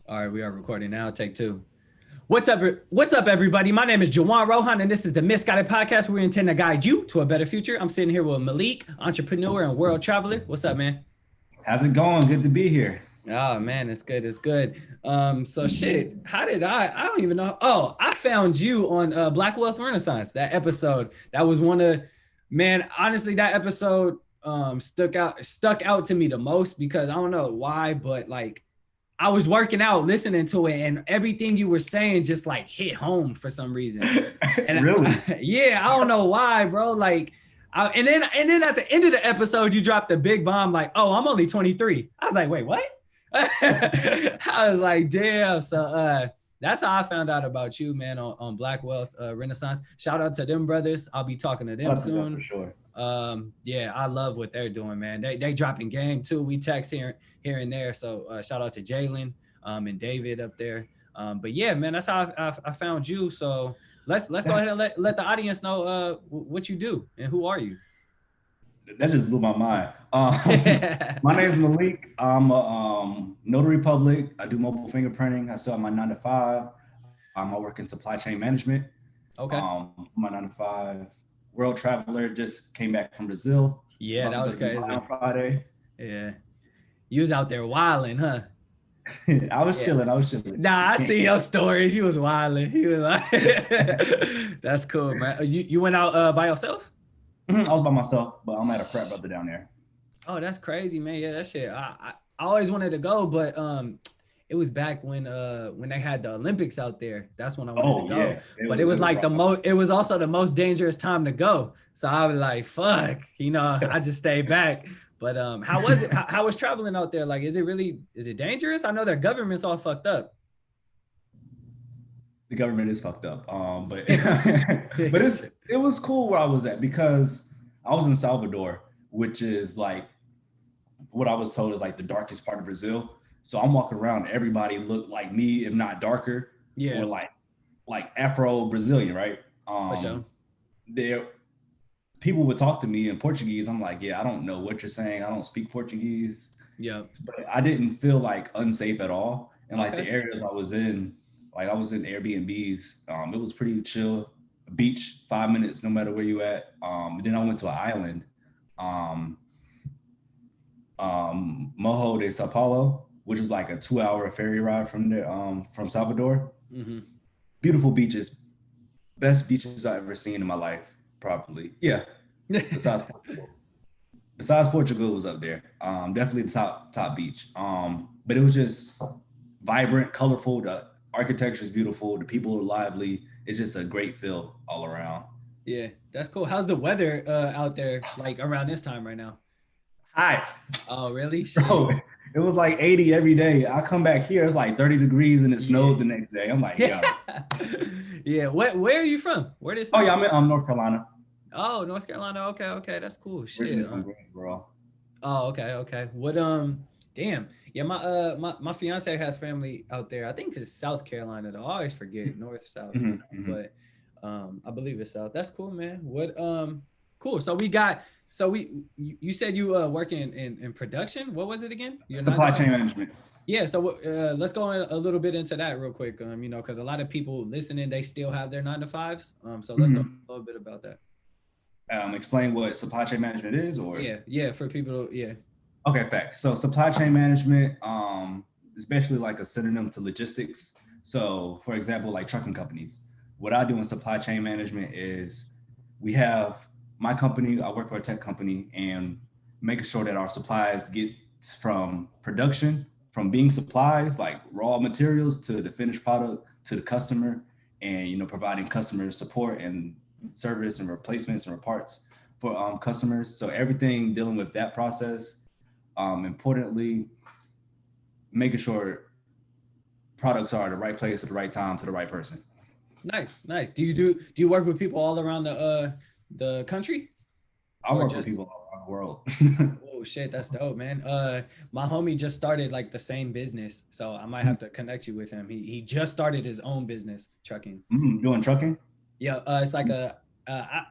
All right, we are recording now. Take two. What's up? What's up, everybody? My name is Juwan Rohan, and this is the Misguided Podcast. We intend to guide you to a better future. I'm sitting here with Malik, entrepreneur and world traveler. What's up, man? How's it going? Good to be here. Oh man, it's good. It's good. So shit. How did I don't even know. Oh, I found you on Black Wealth Renaissance. That episode. That was one of, man. Honestly, that episode stuck out to me the most because I don't know why, but like, I was working out, listening to it, and everything you were saying just like hit home for some reason. And Really? Yeah, I don't know why, bro. Like, and then at the end of the episode, you dropped a big bomb, like, "Oh, I'm only 23." I was like, "Wait, what?" I was like, "Damn." So that's how I found out about you, man, on Black Wealth Renaissance. Shout out to them brothers. I'll be talking to them soon. For sure. Yeah, I love what they're doing, man. They dropping game too. We text here and there. So shout out to Jalen and David up there. But yeah, man, that's how I found you. So let's go ahead and let the audience know what you do and who are you. That just blew my mind. My name is Malik. I'm a notary public. I do mobile fingerprinting. I still have my 9 to 5. I work in supply chain management. Okay. My 9 to 5. World traveler, just came back from Brazil. Yeah, that was crazy. On Friday. Yeah. You was out there wilding, huh? I was chilling. Nah, I see your stories. You was wilding. He was like, that's cool, man. You went out by yourself? I was by myself, but I'm at a frat brother down there. Oh, that's crazy, man. Yeah, that shit. I always wanted to go, but it was back when they had the Olympics out there. That's when I wanted to go. Yeah. But it was like it was also the most dangerous time to go. So I was like, fuck, I just stayed back. But how was it? How was traveling out there? Like, is it dangerous? I know their government's all fucked up. The government is fucked up. But it was cool where I was at because I was in Salvador, which is like what I was told is like the darkest part of Brazil. So I'm walking around, everybody looked like me, if not darker. Yeah. Or like Afro-Brazilian, right? For sure. People would talk to me in Portuguese. I'm like, yeah, I don't know what you're saying. I don't speak Portuguese. Yeah. But I didn't feel like unsafe at all. And like the areas I was in, like I was in Airbnbs. It was pretty chill. Beach, 5 minutes, no matter where you at. Then I went to an island, Morro de Sao Paulo, which was like a 2-hour ferry ride from there, from Salvador. Mm-hmm. Beautiful beaches, best beaches I've ever seen in my life, probably. Yeah. Besides Portugal was up there. Definitely the top beach. But it was just vibrant, colorful. The architecture is beautiful. The people are lively. It's just a great feel all around. Yeah, that's cool. How's the weather out there, like around this time right now? Hot. Oh, really? Bro, it was like 80 every day. I come back here, it's like 30 degrees and it snowed the next day. I'm like, yo. Yeah. Where are you from? Where this? Oh, yeah, I'm in North Carolina. Oh, North Carolina. Okay. That's cool. Shit. Originally from Greensboro. Oh, okay. What damn. Yeah, my fiance has family out there. I think it's South Carolina though. I always forget north, south. Mm-hmm. But I believe it's south. That's cool, man. What cool. So you said you working in production. What was it again? Supply chain management. Yeah. So let's go a little bit into that real quick. Because a lot of people listening, they still have their 9 to 5s. So let's talk a little bit about that. Explain what supply chain management is, or yeah, for people to Okay, facts. So supply chain management, especially like a synonym to logistics. So for example, like trucking companies, what I do in supply chain management is we have my company, I work for a tech company, and making sure that our supplies get from production, from being supplies like raw materials to the finished product to the customer, and providing customer support and service and replacements and parts for customers. So everything dealing with that process. Importantly, making sure products are at the right place at the right time to the right person. Nice. Do you work with people all around the country? I work with people all around the world. Oh shit, that's dope, man. My homie just started like the same business, so I might have to connect you with him. He just started his own business, trucking. Doing trucking? Yeah, it's like I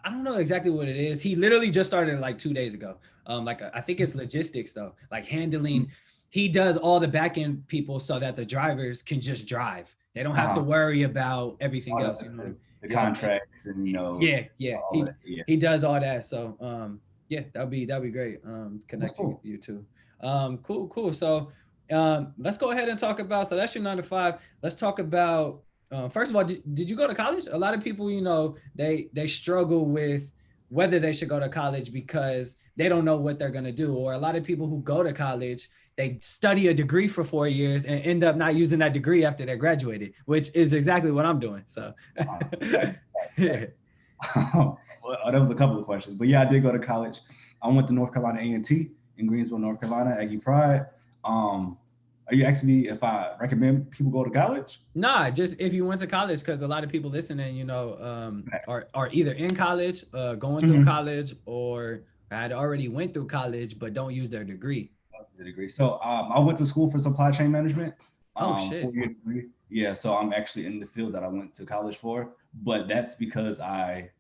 don't know exactly what it is. He literally just started like 2 days ago. I think it's logistics though, like handling he does all the back end people so that the drivers can just drive. They don't have to worry about everything else, you know. The contracts and Yeah. Yeah. He does all that. So yeah, that'd be great. Connecting you two. Cool. So let's go ahead and talk about, so that's your 9 to 5. Let's talk about first of all, did you go to college? A lot of people, you know, they struggle with whether they should go to college because they don't know what they're going to do. Or a lot of people who go to college, they study a degree for 4 years and end up not using that degree after they're graduated, which is exactly what I'm doing. So yeah. Well, that was a couple of questions, but yeah, I did go to college. I went to North Carolina A&T in Greensboro, North Carolina, Aggie Pride. Are you asking me if I recommend people go to college? Nah, just if you went to college, because a lot of people listening, you know, are either in college, going through college, or had already went through college but don't use their degree. So I went to school for supply chain management. Shit. 4-year degree. Yeah, so I'm actually in the field that I went to college for, but that's because I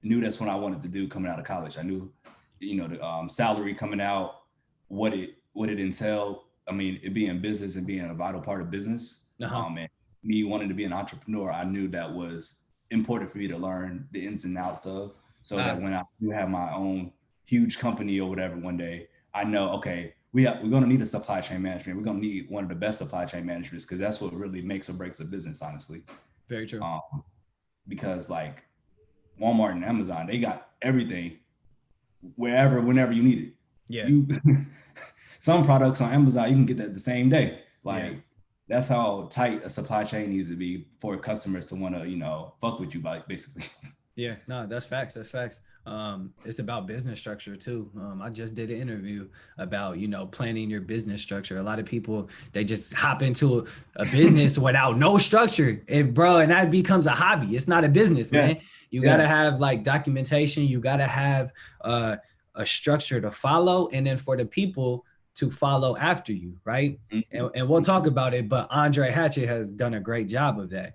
knew that's what I wanted to do coming out of college. I knew, you know, the salary coming out, what it entailed. I mean, it being business and being a vital part of business, and me wanting to be an entrepreneur, I knew that was important for me to learn the ins and outs of, so that when I do have my own huge company or whatever one day, I know, okay, we're going to need a supply chain management. We're going to need one of the best supply chain managers, because that's what really makes or breaks a business, honestly. Very true. Because like Walmart and Amazon, they got everything wherever, whenever you need it. Yeah. Some products on Amazon, you can get that the same day. Like that's how tight a supply chain needs to be for customers to want to, you know, fuck with you, basically. Yeah, no, that's facts. It's about business structure too. I just did an interview about, you know, planning your business structure. A lot of people, they just hop into a business without no structure, and that becomes a hobby. It's not a business, man. You gotta have like documentation. You gotta have a structure to follow, and then for the people to follow after you, right? And we'll talk about it, but Andre Hatchett has done a great job of that,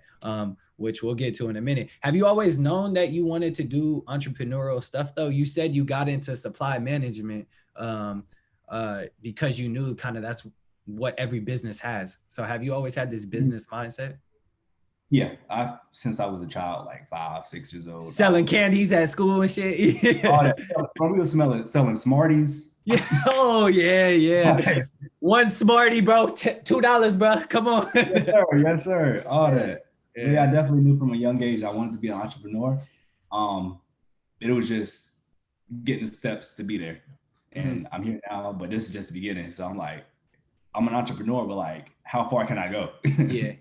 which we'll get to in a minute. Have you always known that you wanted to do entrepreneurial stuff though? You said you got into supply management because you knew kind of that's what every business has. So have you always had this business mindset? Yeah, since I was a child, like 5, 6 years old. Selling candies at school and shit. All that. We were selling Smarties. Yeah. Oh, yeah. One Smartie, bro. $2, bro. Come on. Yes, sir. All that. Yeah, I definitely knew from a young age I wanted to be an entrepreneur. It was just getting the steps to be there. And I'm here now, but this is just the beginning. So I'm like, I'm an entrepreneur, but like, how far can I go?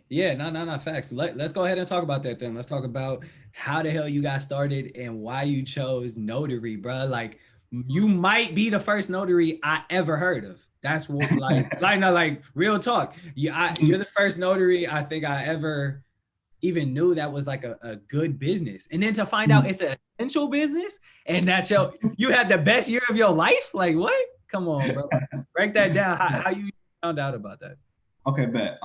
Yeah. No, facts. Let's go ahead and talk about that then. Let's talk about how the hell you got started and why you chose Notary, bro. Like, you might be the first notary I ever heard of. That's what, like real talk. You're the first notary I think I ever even knew that was like a good business. And then to find out it's an essential business and that you had the best year of your life. Like, what? Come on, bro. Break that down. How you found out about that? Okay, bet.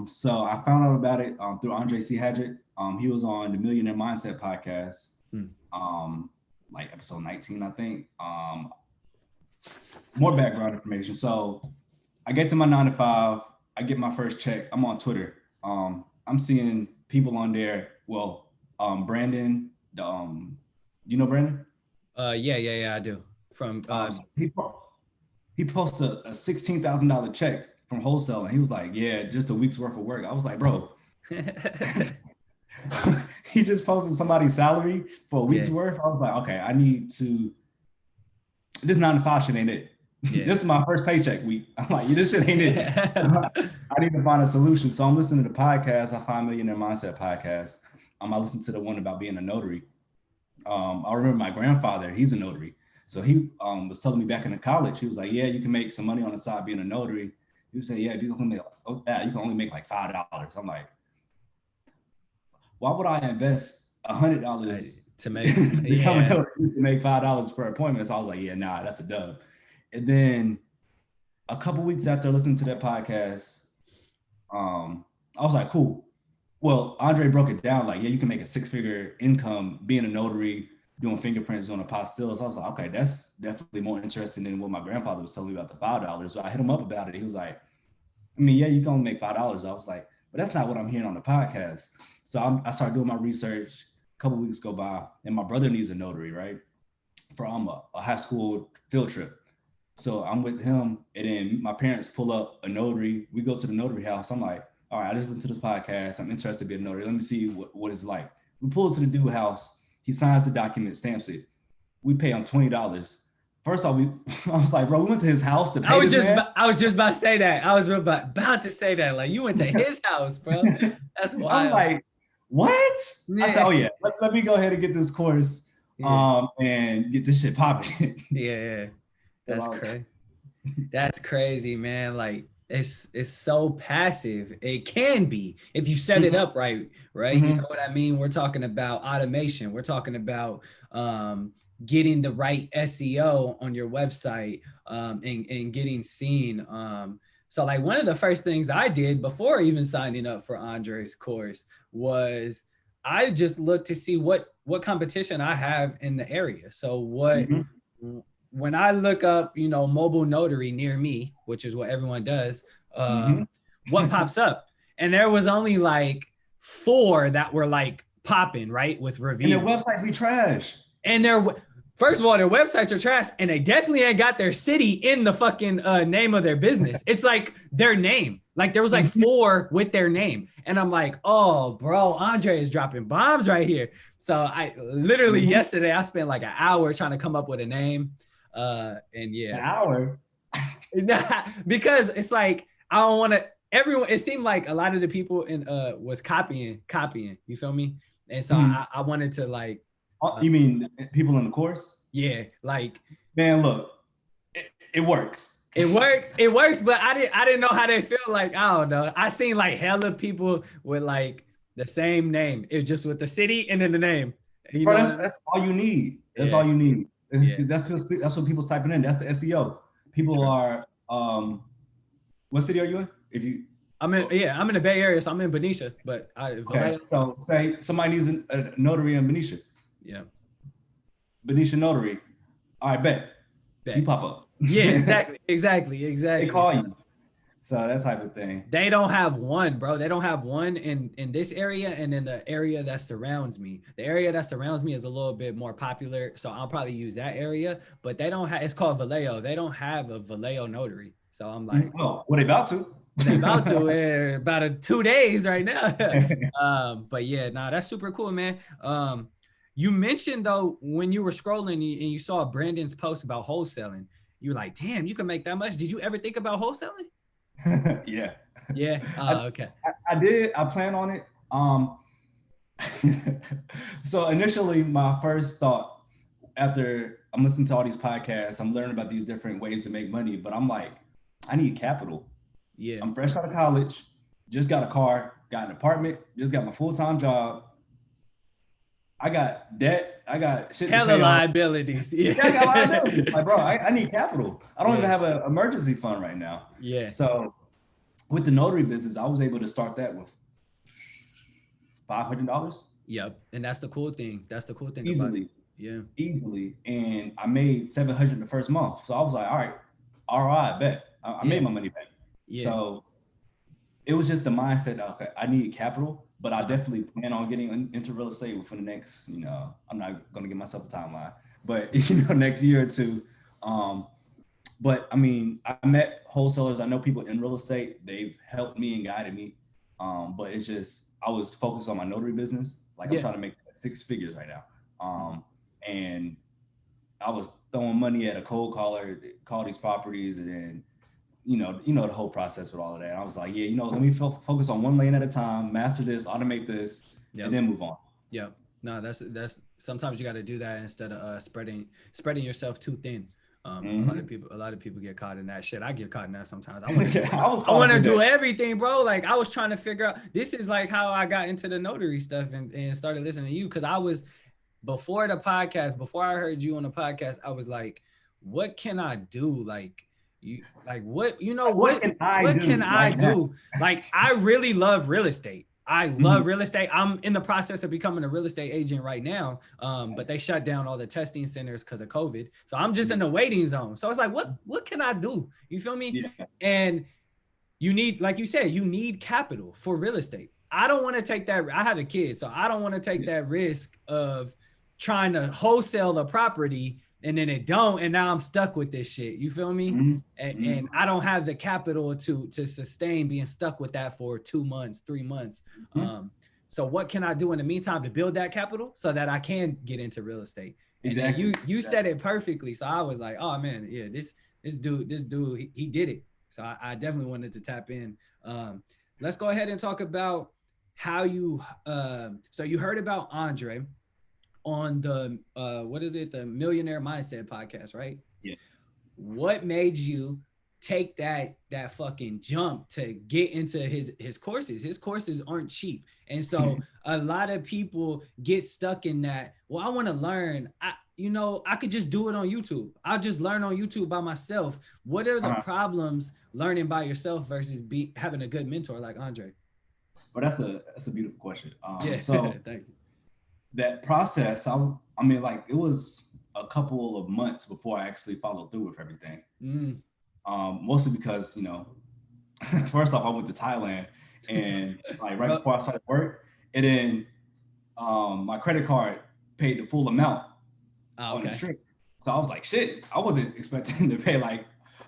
So I found out about it through Andre C. Hatchett. He was on the Millionaire Mindset podcast, like episode 19, I think. More background information. So I get to my 9 to 5. I get my first check. I'm on Twitter. I'm seeing people on there. Well, Brandon. You know Brandon? Yeah, I do. From he posted a $16,000 check from wholesale, and he was like, "Yeah, just a week's worth of work." I was like, "Bro." He just posted somebody's salary for a week's worth. I was like, okay, I need to. This 9 to 5 shit ain't it. Yeah. This is my first paycheck week. I'm like, this shit ain't it. I need to find a solution. So I'm listening to the podcast. I find Millionaire Mindset podcast. I listened to the one about being a notary. I remember my grandfather, he's a notary. So he was telling me back in college, he was like, yeah, you can make some money on the side being a notary. He would say, yeah, you can only make like $5. I'm like, why would I invest $100 to make $5 per appointment? So I was like, yeah, nah, that's a dub. And then a couple weeks after listening to that podcast, I was like, cool. Well, Andre broke it down like, yeah, you can make a 6-figure income being a notary, doing fingerprints, doing apostilles. I was like, okay, that's definitely more interesting than what my grandfather was telling me about the $5. So I hit him up about it. He was like, I mean, yeah, you can only make $5. I was like, but that's not what I'm hearing on the podcast. So I started doing my research. A couple weeks go by, and my brother needs a notary, right? For a high school field trip. So I'm with him, and then my parents pull up a notary. We go to the notary house. I'm like, all right, I just listened to this podcast. I'm interested to be a notary. Let me see what it's like. We pull to the dude house. He signs the document, stamps it. We pay him $20. First off, I was like, bro, we went to his house to pay this man. I was just about to say that. I was about to say that. Like, you went to his house, bro. That's wild. I'm like, what? Yeah. I said, oh yeah, let me go ahead and get this course, and get this shit popping. Yeah, that's crazy. That's crazy, man. Like, it's so passive. It can be if you set it up right. You know what I mean? We're talking about automation. We're talking about getting the right SEO on your website, and getting seen. So like one of the first things I did before even signing up for Andre's course was I just looked to see what competition I have in the area. So when I look up, mobile notary near me, which is what everyone does, what pops up? And there was only like 4 that were like popping, right? With reviews. And their websites be trash. And first of all, their websites are trash, and they definitely ain't got their city in the fucking name of their business. It's like their name. Like there was like 4 with their name. And I'm like, oh, bro, Andre is dropping bombs right here. So I literally yesterday, I spent like an hour trying to come up with a name. And yeah. An hour? Because it's like, I don't want to, everyone, it seemed like a lot of the people was copying, you feel me? And so I wanted to like. You mean people in the course? Yeah, like. Man, look, it works. It works, but I didn't know how they feel. Like, I don't know. I seen like hella people with like the same name. It just with the city and then the name. Bro, that's all you need. That's all you need. Yeah. That's what people's typing in. That's the SEO. People are what city are you in? I'm in the Bay Area, so I'm in Benicia, but okay. So say somebody needs a notary in Benicia. Yeah. Benicia notary. All right, bet. You pop up. Yeah, exactly. They call you. So that type of thing. They don't have one, bro. They don't have one in this area and in the area that surrounds me. The area that surrounds me is a little bit more popular, so I'll probably use that area. But they don't have. It's called Vallejo. They don't have a Vallejo notary. So I'm like, oh, well, they about to. They about to. We're about 2 days right now. But yeah, that's super cool, man. You mentioned though when you were scrolling and you saw Brandon's post about wholesaling, you were like, damn, you can make that much. Did you ever think about wholesaling? Yeah. Okay. I did. I plan on it. So initially my first thought after I'm listening to all these podcasts, I'm learning about these different ways to make money, but I'm like, I need capital. Yeah. I'm fresh out of college, just got a car, got an apartment, just got my full-time job. I got debt. I got shit. Hella liabilities. Yeah, I got liabilities. Like, bro, I need capital. I don't even have an emergency fund right now. Yeah. So with the notary business, I was able to start that with $500. Yep. And that's the cool thing. Easily. About it. Yeah. Easily. And I made $700 the first month. So I was like, all right, ROI, I bet. I made my money back. Yeah. So it was just the mindset that, okay, I need capital. But I definitely plan on getting into real estate within the next, I'm not going to give myself a timeline, but, next year or 2. But I mean, I met wholesalers. I know people in real estate. They've helped me and guided me. But it's just, I was focused on my notary business. Like I'm trying to make 6 figures right now. And I was throwing money at a cold caller, call these properties, and then, the whole process with all of that. And I was like, yeah, let me focus on one lane at a time, master this, automate this, and then move on. Yeah. No, that's sometimes you got to do that instead of spreading yourself too thin. A lot of people get caught in that shit. I get caught in that sometimes. I want to do everything, bro. Like I was trying to figure out, this is like how I got into the notary stuff and started listening to you. Cause I was, before the podcast, before I heard you on the podcast, I was like, what can I do? Like, what can I do? Like, I really love real estate. I love real estate. I'm in the process of becoming a real estate agent right now. But they shut down all the testing centers because of COVID. So I'm just in the waiting zone. So it's like, what can I do? You feel me? Yeah. And you need, like you said, you need capital for real estate. I don't want to take that. I have a kid, so I don't want to take that risk of trying to wholesale the property and then it don't, and now I'm stuck with this shit. You feel me? Mm-hmm. And I don't have the capital to sustain being stuck with that for 2 months, 3 months. So what can I do in the meantime to build that capital so that I can get into real estate? And Exactly. then you said it perfectly. So I was like, oh man, yeah, this dude, he did it. So I definitely wanted to tap in. Let's go ahead and talk about how you. So you heard about Andre on the what is it, the Millionaire Mindset podcast, right? Yeah. What made you take that fucking jump to get into his courses? His courses aren't cheap, and so a lot of people get stuck in that. Well, I want to learn. I could just do it on YouTube. I'll just learn on YouTube by myself. What are the problems learning by yourself versus having a good mentor like Andre? Well, that's a beautiful question. Yeah. So Thank you. that process, I mean, like it was a couple of months before I actually followed through with everything. Mostly because, first off, I went to Thailand and like right before I started work, and then my credit card paid the full amount on the trip. So I was like, shit, I wasn't expecting to pay like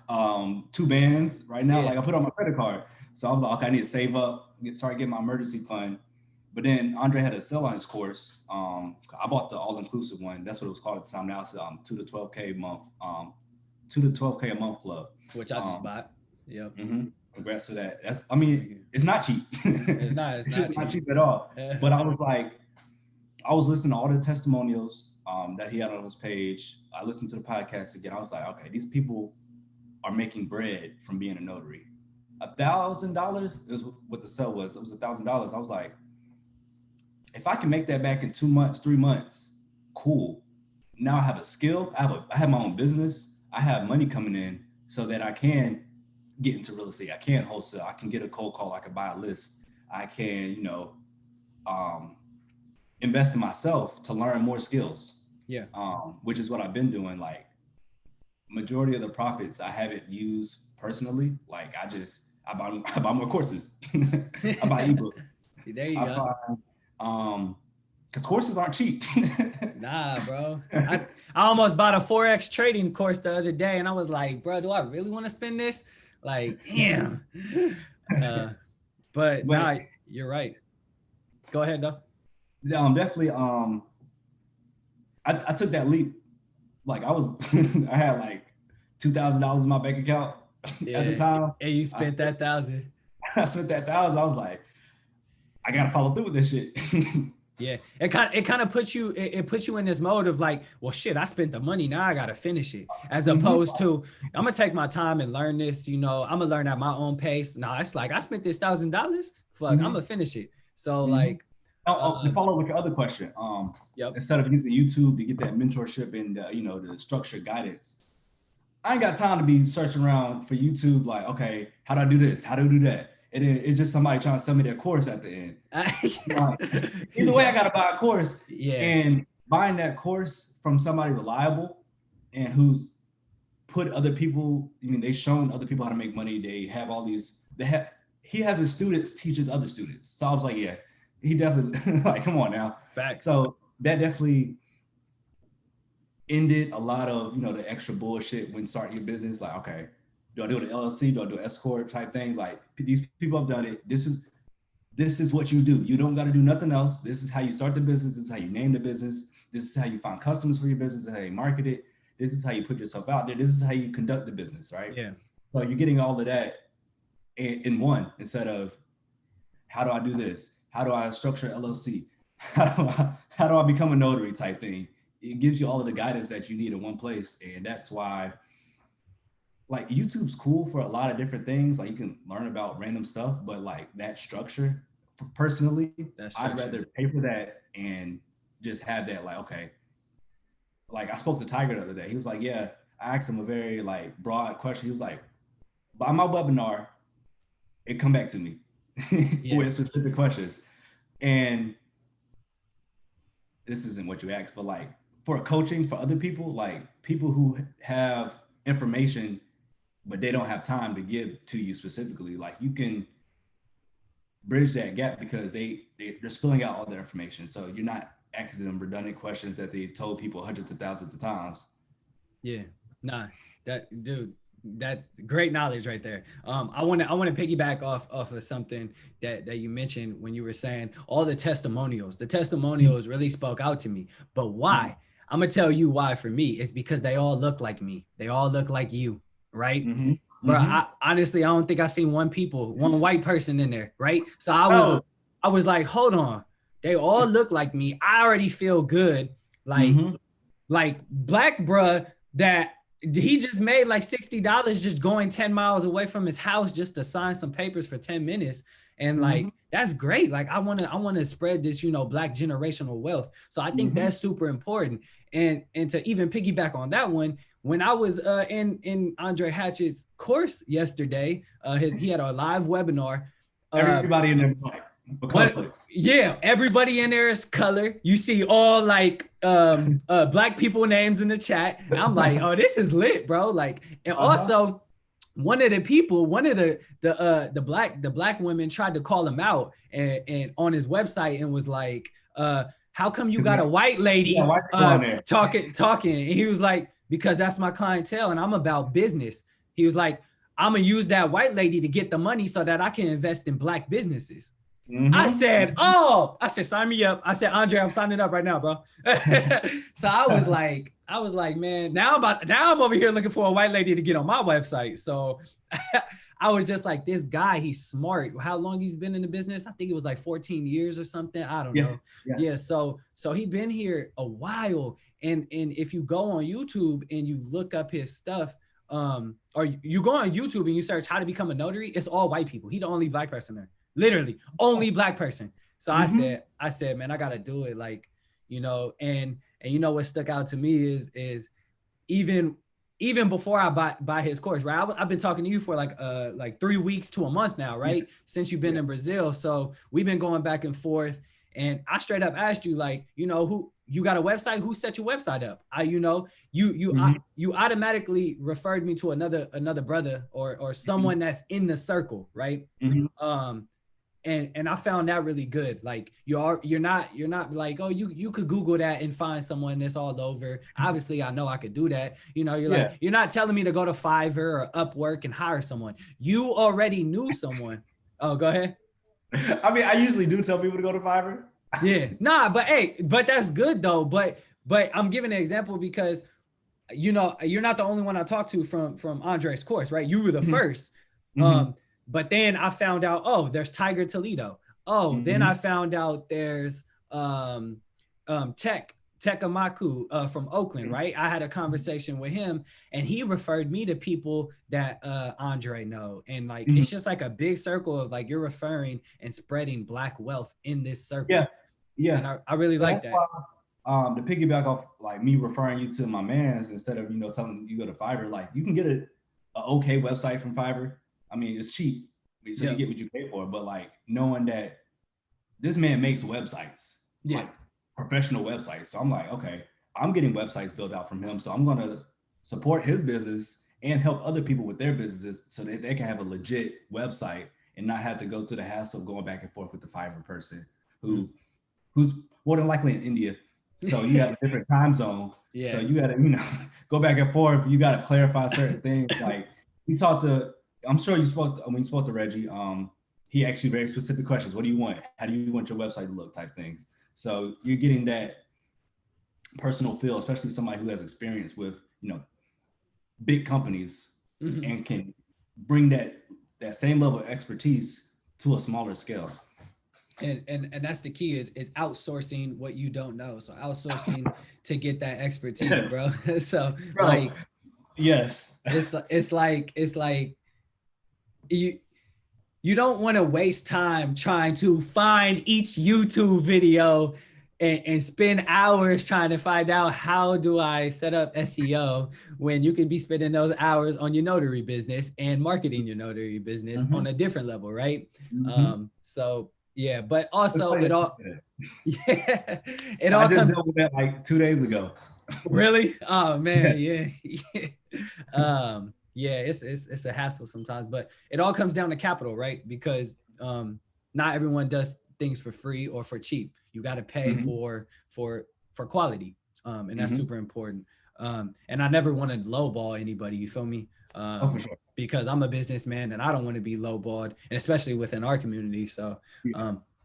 2 bands right now. Like I put on my credit card. So I was like, okay, I need to save up, start getting my emergency fund. But then Andre had a sell on his course. I bought the all-inclusive one. That's what it was called at the time. Now it's 2 to 12K a month. 2 to 12K a month club. Which I just bought. Yep. Congrats to that. It's not cheap. It's just not cheap at all. But I was listening to all the testimonials that he had on his page. I listened to the podcast again. I was like, okay, these people are making bread from being a notary. $1,000 is what the sell was. It was $1,000. I was like, if I can make that back in 2 months, 3 months, cool. Now I have a skill. I have my own business. I have money coming in so that I can get into real estate. I can wholesale. I can get a cold call. I can buy a list. I can, invest in myself to learn more skills. Yeah. Which is what I've been doing. Like majority of the profits I haven't used personally. Like I buy more courses. I buy ebooks. There you go. Because courses aren't cheap. Nah, bro. I almost bought a Forex trading course the other day, and I was like, bro, do I really want to spend this? Like, damn. But nah, you're right. Go ahead, though. No, definitely. I took that leap. Like I had like $2,000 in my bank account at the time. And you spent that $1,000. I spent that $1,000. I was like, I gotta follow through with this shit. Yeah, it kind of puts you in this mode of like, well, shit, I spent the money, now I gotta finish it, as opposed to I'm gonna take my time and learn this. I'm gonna learn at my own pace. Now it's like I spent this $1,000. Fuck, I'm gonna finish it. So like, to follow up with your other question, instead of using YouTube to get that mentorship and the structured guidance, I ain't got time to be searching around for YouTube. Like, okay, how do I do this? How do I do that? And then it's just somebody trying to sell me their course at the end. Either way, I got to buy a course. Yeah. And buying that course from somebody reliable and who's put other people, they've shown other people how to make money. They have all these, he has his students teach his other students. So I was like, yeah, he definitely, like, come on now. Facts. So that definitely ended a lot of, the extra bullshit when starting your business. Like, okay, do I do an LLC? Do I do an S corp type thing? Like these people have done it. This is what you do. You don't got to do nothing else. This is how you start the business. This is how you name the business. This is how you find customers for your business. This is how you market it. This is how you put yourself out there. This is how you conduct the business, right? Yeah. So you're getting all of that in one, instead of how do I do this? How do I structure an LLC? How do I become a notary type thing? It gives you all of the guidance that you need in one place. And that's why, like, YouTube's cool for a lot of different things. Like you can learn about random stuff, but like that structure, personally, I'd rather pay for that and just have that. Like, okay, like I spoke to Tiger the other day. He was like, yeah, I asked him a very like broad question. He was like, by my webinar, it come back to me with specific questions. And this isn't what you asked, but like for coaching for other people, like people who have information but they don't have time to give to you specifically. Like you can bridge that gap because they're spilling out all their information. So you're not asking them redundant questions that they told people hundreds of thousands of times. Yeah, nah, that's great knowledge right there. I want to piggyback off of something that you mentioned when you were saying all the testimonials. The testimonials really spoke out to me. But why? I'm gonna tell you why. For me, it's because they all look like me. They all look like you, right? Bro, honestly, I don't think I seen one white person in there, right? So I was like, hold on, they all look like me. I already feel good, like black bruh that he just made like $60 just going 10 miles away from his house just to sign some papers for 10 minutes. And like, that's great. Like I want to spread this, black generational wealth. So I think that's super important. And to even piggyback on that one, when I was in Andre Hatchett's course yesterday, he had a live webinar. Everybody in there, everybody in there is color. You see all like black people names in the chat. And I'm like, oh, this is lit, bro. Like, and also one of the black women tried to call him out and on his website and was like, how come you got a white lady talking? And he was like, because that's my clientele and I'm about business. He was like, I'm gonna use that white lady to get the money so that I can invest in black businesses. I said, sign me up. I said, Andre, I'm signing up right now, bro. So I was like, man, now I'm over here looking for a white lady to get on my website. So I was just like, this guy, he's smart. How long he's been in the business? I think it was like 14 years or something. I don't know. Yeah. So he been here a while. And if you go on YouTube and you look up his stuff, or you go on YouTube and you search how to become a notary, it's all white people. He the only black person there, literally only black person. So I said, man, I got to do it. Like, and what stuck out to me is even before I buy his course, right? I've been talking to you for like 3 weeks to a month now, right? Since you've been in Brazil. So we've been going back and forth. And I straight up asked you, like, who you got a website? Who set your website up? You automatically referred me to another brother or someone that's in the circle, right? And I found that really good. Like you're not like, oh, you could Google that and find someone that's all over. Obviously, I know I could do that. Like, you're not telling me to go to Fiverr or Upwork and hire someone. You already knew someone. Oh, go ahead. I mean, I usually do tell people to go to Fiverr. But that's good though. But I'm giving an example because, you're not the only one I talked to from Andre's course, right? You were the first. But then I found out, there's Tiger Toledo. Then I found out there's Tekamaku from Oakland, right? I had a conversation with him and he referred me to people that Andre know. And like, it's just like a big circle of like, you're referring and spreading black wealth in this circle. Yeah. And I really like that. Why, to piggyback off like me referring you to my mans instead of, telling you go to Fiverr, like you can get a okay website from Fiverr. I mean, it's cheap. So you get what you pay for, but like knowing that this man makes websites, like professional websites. So I'm like, okay, I'm getting websites built out from him. So I'm going to support his business and help other people with their businesses so that they can have a legit website and not have to go through the hassle of going back and forth with the Fiverr person who's more than likely in India. So you have a different time zone. So you got to, go back and forth. You got to clarify certain things. Like I'm sure when you spoke to Reggie, he asked you very specific questions. What do you want? How do you want your website to look type things? So you're getting that personal feel, especially somebody who has experience with, big companies and can bring that same level of expertise to a smaller scale. And that's the key is outsourcing what you don't know. So outsourcing to get that expertise, bro. So like, it's like you don't want to waste time trying to find each YouTube video and spend hours trying to find out how do I set up SEO when you could be spending those hours on your notary business and marketing your notary business on a different level, right? So yeah, but also it all I just dealt with that like 2 days ago. Really? Oh man, yeah. Yeah, it's a hassle sometimes, but it all comes down to capital, right? Because not everyone does things for free or for cheap. You got to pay for quality, and that's super important. And I never want to lowball anybody. You feel me? Oh, for sure. Because I'm a businessman and I don't want to be lowballed, and especially within our community. So,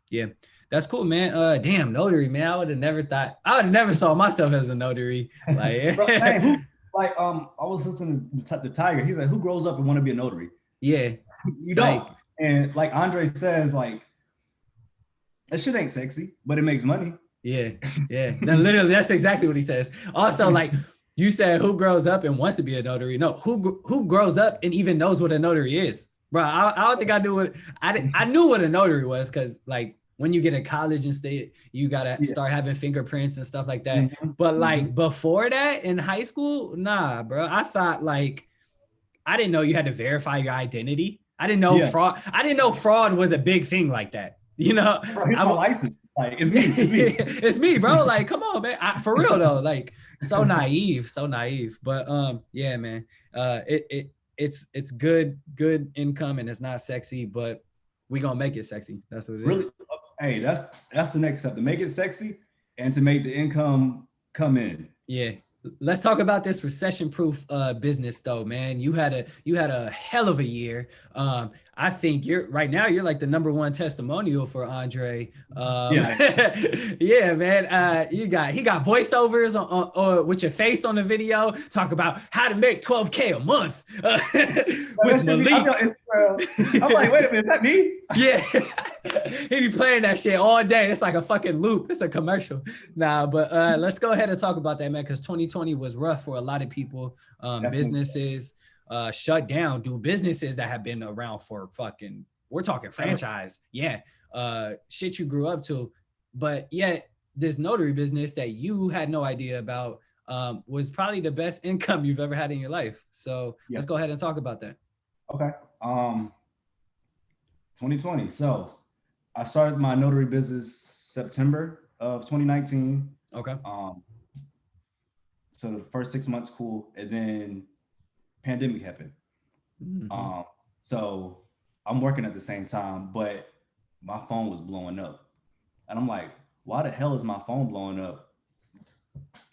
yeah, that's cool, man. Damn, notary, man. I would have never thought. I would have never saw myself as a notary. Like, Bro, dang, like I was listening to the Tiger. He's like, who grows up and want to be a notary? Yeah, you don't. Like, and like Andre says, like, that shit ain't sexy, but it makes money. Yeah. No, literally, that's exactly what he says. Also, like you said, who grows up and wants to be a notary? No, who grows up and even knows what a notary is, bro? I don't think I knew what I knew what a notary was, because like when you get to college and state, you gotta start having fingerprints and stuff like that. But like before that in high school, nah, bro. I thought like I didn't know you had to verify your identity. I didn't know fraud. I didn't know fraud was a big thing like that. You know, bro, I'm license. Like it's me. It's me, bro. Like, come on, man. For real though. Like, so naive. But yeah, man. It's good income, and it's not sexy, but we gonna make it sexy. That's what it is. Really? Hey, that's the next step, to make it sexy and to make the income come in. Yeah. Let's talk about this recession-proof business, though, man. You had a hell of a year. I think you're like the number one testimonial for Andre. Yeah, man. He got voiceovers on with your face on the video. Talk about how to make $12K a month with Malik. I'm like, wait a minute, is that me? Yeah. He be playing that shit all day. It's like a fucking loop. It's a commercial. Nah, but let's go ahead and talk about that, man, because 2020 was rough for a lot of people. Businesses shut down. Businesses that have been around for fucking, we're talking franchise. Yeah. Shit you grew up to. But yet this notary business that you had no idea about was probably the best income you've ever had in your life. So let's go ahead and talk about that. Okay. 2020. So I started my notary business September of 2019. Okay. So the first 6 months, cool. And then pandemic happened. So I'm working at the same time, but my phone was blowing up. And I'm like, why the hell is my phone blowing up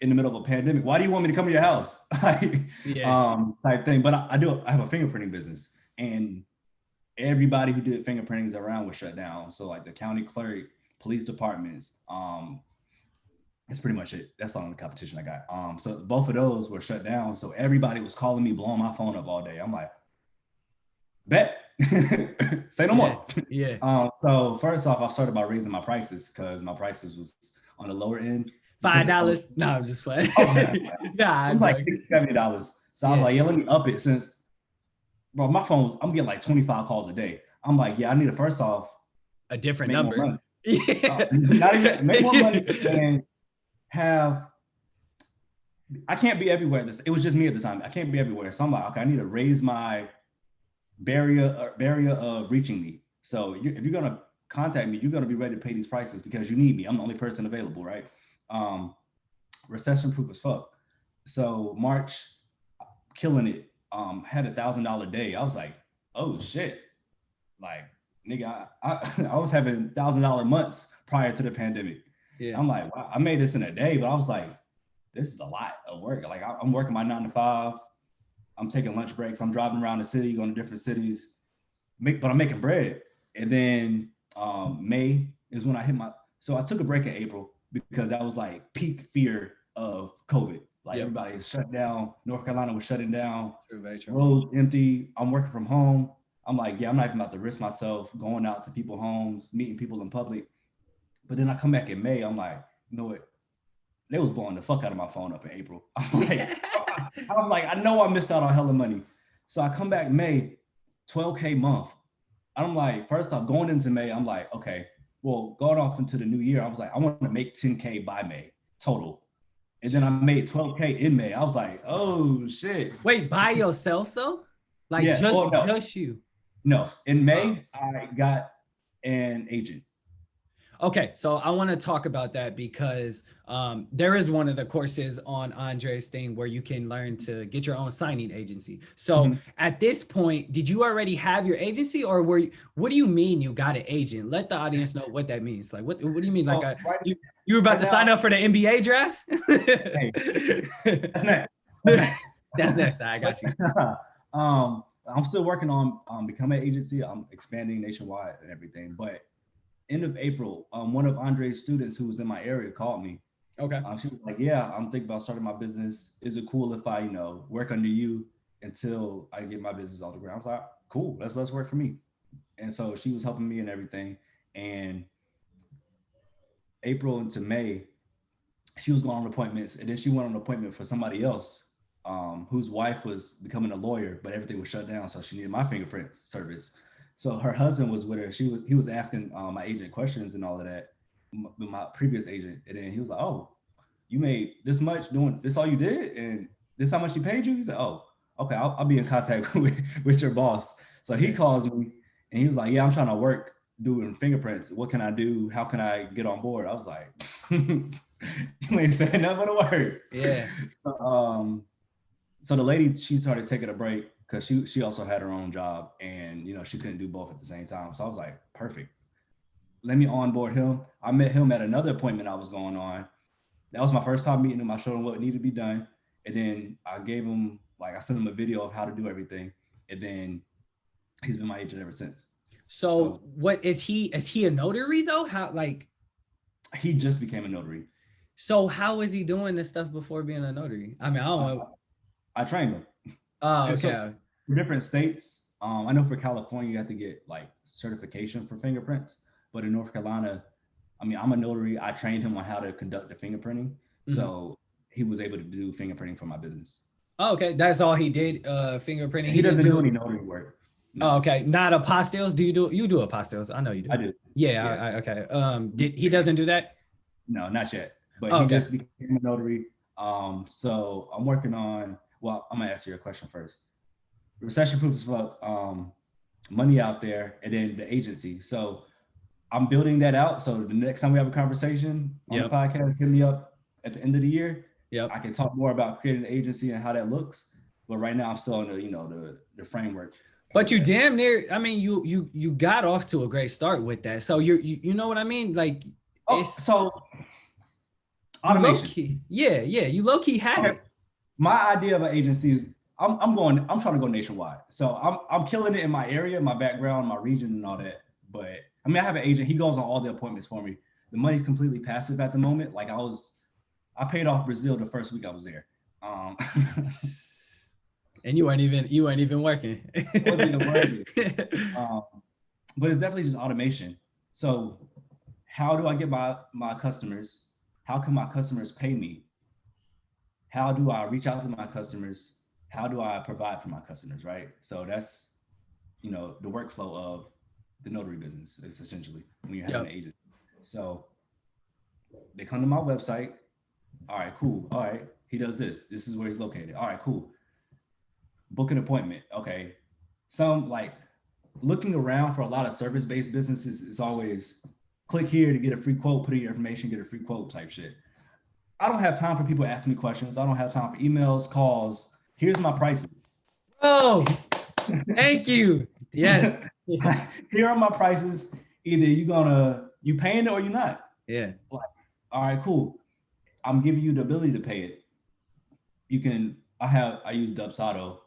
in the middle of a pandemic? Why do you want me to come to your house? Type thing. But I have a fingerprinting business, and everybody who did fingerprintings around was shut down. So like the county clerk, police departments, that's pretty much it. That's all the competition I got. So both of those were shut down. So everybody was calling me, blowing my phone up all day. I'm like, bet. Say no more. Yeah. So first off, I started by raising my prices, because my prices was on the lower end. $5. No, I'm just playing. Nah, it was like $70. So I was like, let me up it, since, bro, my phone, I'm getting like 25 calls a day. I'm like, I need to first off a different number. Not even make more money and I can't be everywhere. It was just me at the time. I can't be everywhere. So I'm like, okay, I need to raise my barrier of reaching me. So if you're gonna contact me, you're gonna be ready to pay these prices because you need me. I'm the only person available, right? Recession proof as fuck. So March, killing it. Had $1,000 day. I was like, oh shit. Like, nigga, I was having $1,000 months prior to the pandemic. Yeah. I'm like, wow, I made this in a day, but I was like, this is a lot of work. Like, I'm working my 9 to 5. I'm taking lunch breaks. I'm driving around the city, going to different cities, but I'm making bread. And then May is when I hit so I took a break in April because that was like peak fear of COVID. Like everybody is shut down. North Carolina was shutting down. True, very true. Roads empty. I'm working from home. I'm like, I'm not even about to risk myself going out to people's homes, meeting people in public. But then I come back in May. I'm like, you know what? They was blowing the fuck out of my phone up in April. I'm like, I know I missed out on hella money. So I come back May, $12K month. I'm like, first off, going into May, I'm like, okay, well, going off into the new year, I was like, I want to make 10K by May total. And then I made 12K in May. I was like, oh shit. Wait, by yourself though? Like just you? No, in May, I got an agent. Okay, so I want to talk about that because there is one of the courses on Andre's thing where you can learn to get your own signing agency. So at this point, did you already have your agency, or what do you mean you got an agent? Let the audience know what that means. Like, what do you mean? Like, you were about to sign up for the NBA draft? Hey, that's next. That's next. That's next. I got you. I'm still working on becoming an agency. I'm expanding nationwide and everything. But end of April, one of Andre's students who was in my area called me. Okay. She was like, "Yeah, I'm thinking about starting my business. Is it cool if I, work under you until I get my business off the ground?" I was like, "Cool, let's work for me." And so she was helping me and everything. And April into May, she was going on appointments, and then she went on an appointment for somebody else whose wife was becoming a lawyer, but everything was shut down, so she needed my fingerprint service. So her husband was with her. He was asking my agent questions and all of that, my previous agent, and then he was like, "Oh, you made this much doing this? All you did, and this how much he paid you?" He said, "Oh, okay, I'll be in contact with your boss." So he calls me, and he was like, "Yeah, I'm trying to work doing fingerprints. What can I do? How can I get on board?" I was like, "You ain't saying nothing but a word." Yeah. So the lady, she started taking a break because she also had her own job, and she couldn't do both at the same time. So I was like, perfect. Let me onboard him. I met him at another appointment I was going on. That was my first time meeting him. I showed him what needed to be done, and then I gave him I sent him a video of how to do everything, and then he's been my agent ever since. So what is he? Is he a notary though? How he just became a notary. So how is he doing this stuff before being a notary? I mean, I don't know. I trained him. Oh, okay. So for different states, I know for California, you have to get certification for fingerprints. But in North Carolina, I mean, I'm a notary. I trained him on how to conduct the fingerprinting. So he was able to do fingerprinting for my business. Oh, okay. That's all he did, fingerprinting. He doesn't do any notary work. No. Oh, okay. Not apostilles. You do apostilles? I know you do. I do. Yeah. Okay. He doesn't do that? No, not yet. But he just became a notary. So I'm working on. Well, I'm gonna ask you a question first. Recession proof as fuck. Money out there, and then the agency. So I'm building that out. So the next time we have a conversation on the podcast, hit me up at the end of the year. I can talk more about creating an agency and how that looks. But right now I'm still in the framework. But you damn near, I mean, you got off to a great start with that. So you know what I mean? Like so automation. Low-key. Yeah, you low-key had it. My idea of an agency is I'm trying to go nationwide. So I'm killing it in my area, my background, my region, and all that. But I mean, I have an agent. He goes on all the appointments for me. The money's completely passive at the moment. Like I paid off Brazil the first week I was there. And you weren't even working. Wasn't even working. But it's definitely just automation. So how do I get my customers? How can my customers pay me? How do I reach out to my customers? How do I provide for my customers, right? So that's, the workflow of the notary business is essentially when you have an agent. So they come to my website. All right, cool. All right, he does this. This is where he's located. All right, cool. Book an appointment. Okay. Some looking around for a lot of service-based businesses is always click here to get a free quote, put in your information, get a free quote type shit. I don't have time for people asking me questions. I don't have time for emails, calls. Here's my prices. Oh, thank you. Yes. Here are my prices. Either you paying it or you're not. Yeah. All right, cool. I'm giving you the ability to pay it. You can, I use Dubsado.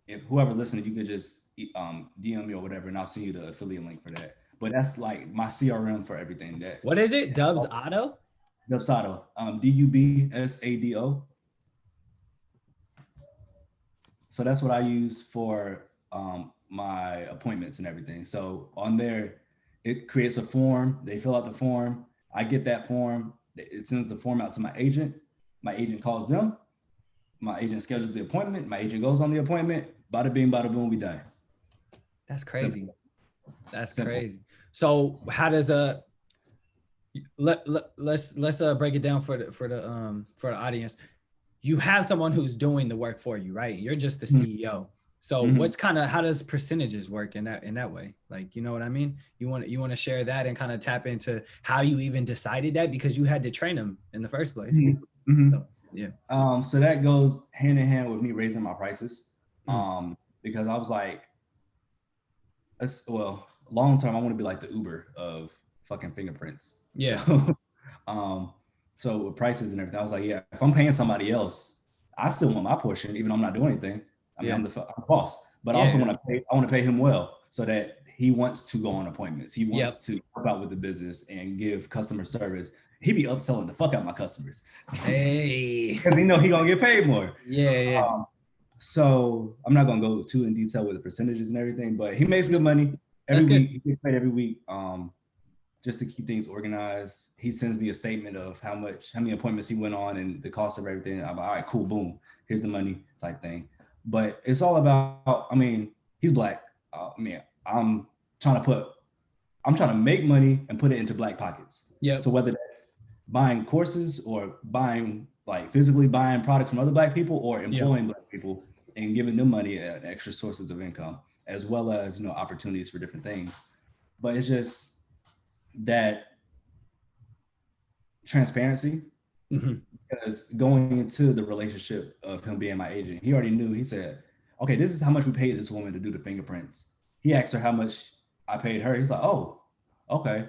If whoever listening, you could just DM me or whatever, and I'll send you the affiliate link for that. But that's like my CRM for everything. What is it? Dubsado? Dubsado. Dubsado. So that's what I use for my appointments and everything. So on there, it creates a form. They fill out the form. I get that form. It sends the form out to my agent. My agent calls them. My agent schedules the appointment. My agent goes on the appointment. Bada bing, bada boom, we done. That's crazy. Simple. That's Simple. Crazy. So how does let's break it down for the audience. You have someone who's doing the work for you, right? You're just the CEO. So what's kind of, how does percentages work in that way? Like, you know what I mean? You want to share that and kind of tap into how you even decided that, because you had to train them in the first place. So, yeah. So that goes hand in hand with me raising my prices. Because I was like, well, long term, I want to be like the Uber of fucking fingerprints. Yeah. So with prices and everything, I was like, yeah, if I'm paying somebody else, I still want my portion, even though I'm not doing anything. I mean, I'm the boss, but I also want to pay him well, so that he wants to go on appointments. He wants to help out with the business and give customer service. He be upselling the fuck out of my customers. Hey, because he gonna get paid more. Yeah. So I'm not gonna go too in detail with the percentages and everything, but he makes good money every week. He gets paid every week. Just to keep things organized, he sends me a statement of how many appointments he went on and the cost of everything. I'm like, all right, cool, boom, here's the money type thing. But it's all about, I mean, he's Black. I'm trying to make money and put it into Black pockets. Yeah. So whether that's buying courses or physically buying products from other Black people, or employing Black people and giving them money and extra sources of income, as well as, opportunities for different things. But it's just that transparency, because going into the relationship of him being my agent, he already knew. He said, okay, this is how much we paid this woman to do the fingerprints. He asked her how much I paid her. He's like, oh, okay.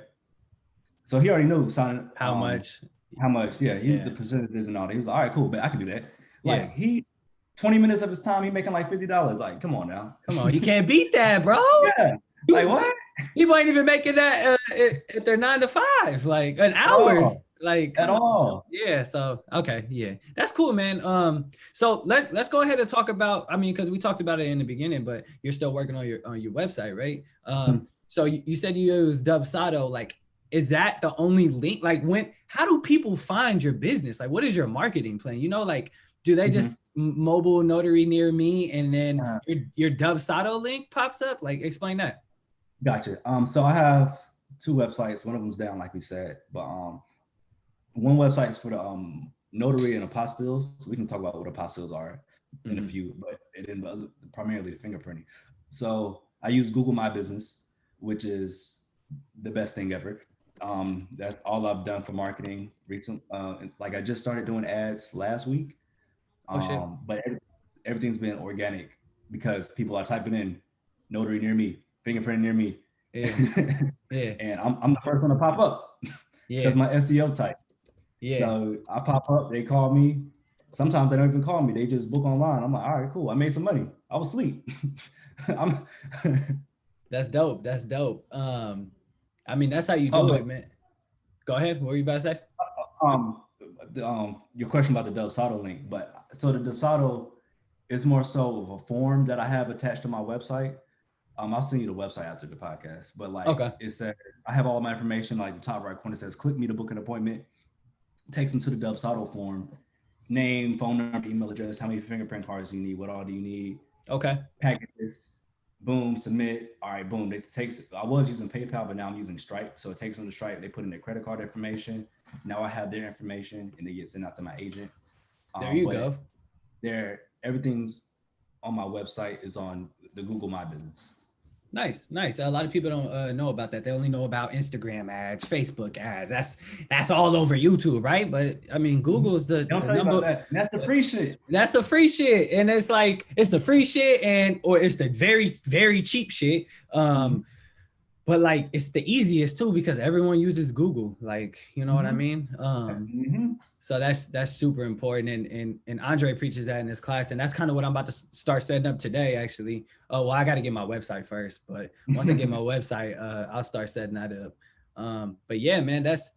So he already knew how much, the percentages and all that. He was like, all right, cool, but I can do that. Like, 20 minutes of his time, he making like $50. Like, come on now. You can't beat that, bro. Yeah. Like, what? People ain't even making that at their 9 to 5, like an hour, like at all. Yeah. So, okay. Yeah, that's cool, man. So let's go ahead and talk about, I mean, cause we talked about it in the beginning, but you're still working on your website, right? So you said you use Dubsado. Like, is that the only link? Like, how do people find your business? Like, what is your marketing plan? Like, do they just mobile notary near me and then your Dubsado link pops up? Like, explain that. Gotcha. So I have 2 websites. One of them's down, like we said, but one website is for the notary and apostilles. We can talk about what apostilles are in a few, but primarily the fingerprinting. So I use Google My Business, which is the best thing ever. That's all I've done for marketing recently. Like, I just started doing ads last week. But everything's been organic because people are typing in notary near me, fingerprint near me. And I'm the first one to pop up because my SEO type. So I pop up, they call me. Sometimes they don't even call me, they just book online. I'm like, all right, cool, I made some money. I was asleep. That's dope. I mean, that's how you do it, man. Go ahead. What were you about to say? Your question about the Dubsado link, but so the Dubsado is more so of a form that I have attached to my website. I'll send you the website after the podcast, but it said, I have all my information. Like, the top right corner says, click me to book an appointment. It takes them to the Dubsado form, name, phone number, email address, how many fingerprint cards do you need, what all do you need? Okay. Packages, boom, submit. All right, boom. I was using PayPal, but now I'm using Stripe. So it takes them to Stripe. They put in their credit card information. Now I have their information and they get sent out to my agent. There you go. Everything's on my website is on the Google My Business. Nice. A lot of people don't know about that. They only know about Instagram ads, Facebook ads. That's all over YouTube, right? But I mean, Google's the number. That. That's the free shit. That's the free shit, and it's like it's the free shit, or it's the very, very cheap shit. But like, it's the easiest too because everyone uses Google. Like, you know what I mean? So that's super important. And Andre preaches that in his class. And that's kind of what I'm about to start setting up today, actually. Oh, well, I got to get my website first. But once I get my website, I'll start setting that up. But yeah, man, that's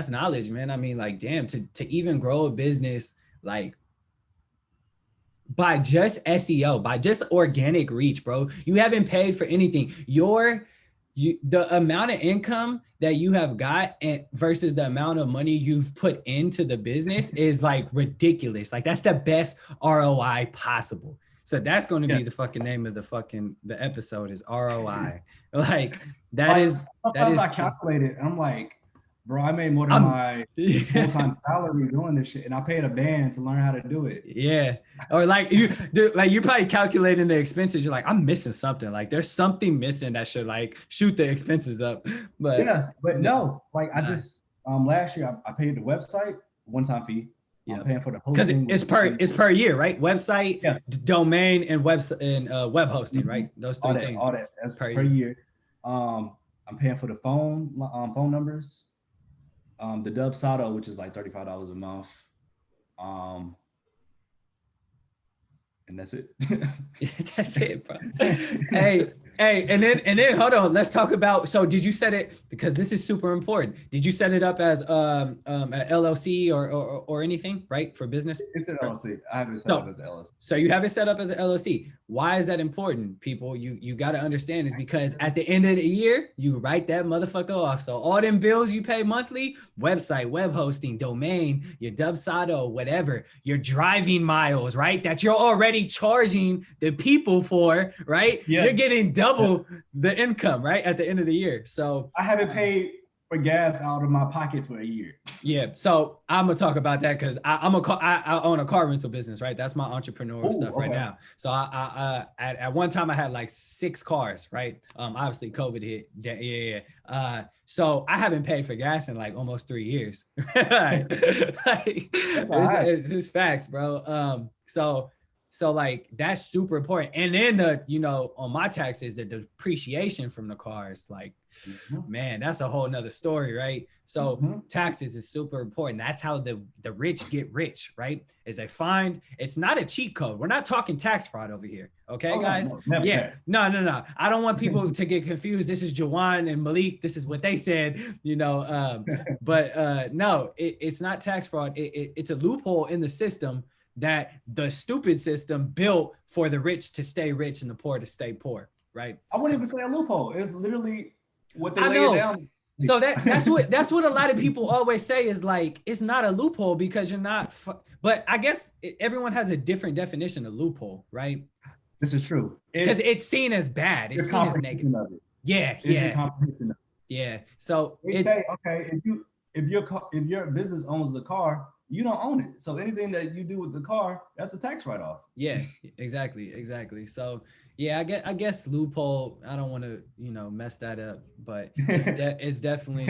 knowledge, man. I mean, like, damn, to even grow a business, like, by just SEO, by just organic reach, bro. You haven't paid for anything. The amount of income that you have got versus the amount of money you've put into the business is like ridiculous. Like, that's the best ROI possible. So that's going to be the fucking name of the episode is ROI. Like, that is I calculated. I'm like, Bro, I made more than my full-time salary doing this shit, and I paid a band to learn how to do it. Yeah. Or like you're probably calculating the expenses. You're like, I'm missing something. Like there's something missing that should like shoot the expenses up. But yeah, but no, like I just last year I paid the website one-time fee. I'm paying for the hosting because it's per year, right? Website, domain, and web hosting, right? Those three things. All that. That's per year. I'm paying for the phone numbers. The Dub Sato, which is like $35 a month. And that's it. That's it, bro. Hey, and then hold on. Let's talk about. So, did you set it, because this is super important? Did you set it up as an LLC or anything, right, for business? It's an LLC. I haven't set up as an LLC. So you have it set up as an LLC. Why is that important, people? You got to understand is because at the end of the year, you write that motherfucker off. So all them bills you pay monthly, website, web hosting, domain, your Dubsado, whatever, your driving miles, right? That you're already charging the people for, right? Yeah. You're getting double the income, right? At the end of the year. So I haven't paid for gas out of my pocket for a year. Yeah. So I'm going to talk about that because I own a car rental business, right? That's my entrepreneurial stuff right now. So I at one time I had like 6 cars, right? Obviously COVID hit. Yeah. So I haven't paid for gas in like almost 3 years. It's just facts, bro. So like that's super important. And then on my taxes, the depreciation from the cars, like, man, that's a whole nother story, right? So taxes is super important. That's how the rich get rich, right? Is they find, it's not a cheat code. We're not talking tax fraud over here. Okay, guys? No. I don't want people to get confused. This is Juwan and Malik. This is what they said, but no, it's not tax fraud. It's a loophole in the system that the stupid system built for the rich to stay rich and the poor to stay poor, right? I wouldn't even say a loophole. It's literally what they lay down. So that's what a lot of people always say is like, it's not a loophole because you're not, but I guess everyone has a different definition of loophole, right? This is true. Because it's seen as bad. It's seen as negative. Yeah. So they say, okay, if your business owns the car, you don't own it. So anything that you do with the car, that's a tax write-off. Yeah, exactly. So yeah, I guess loophole, I don't want to, mess that up, but it's definitely,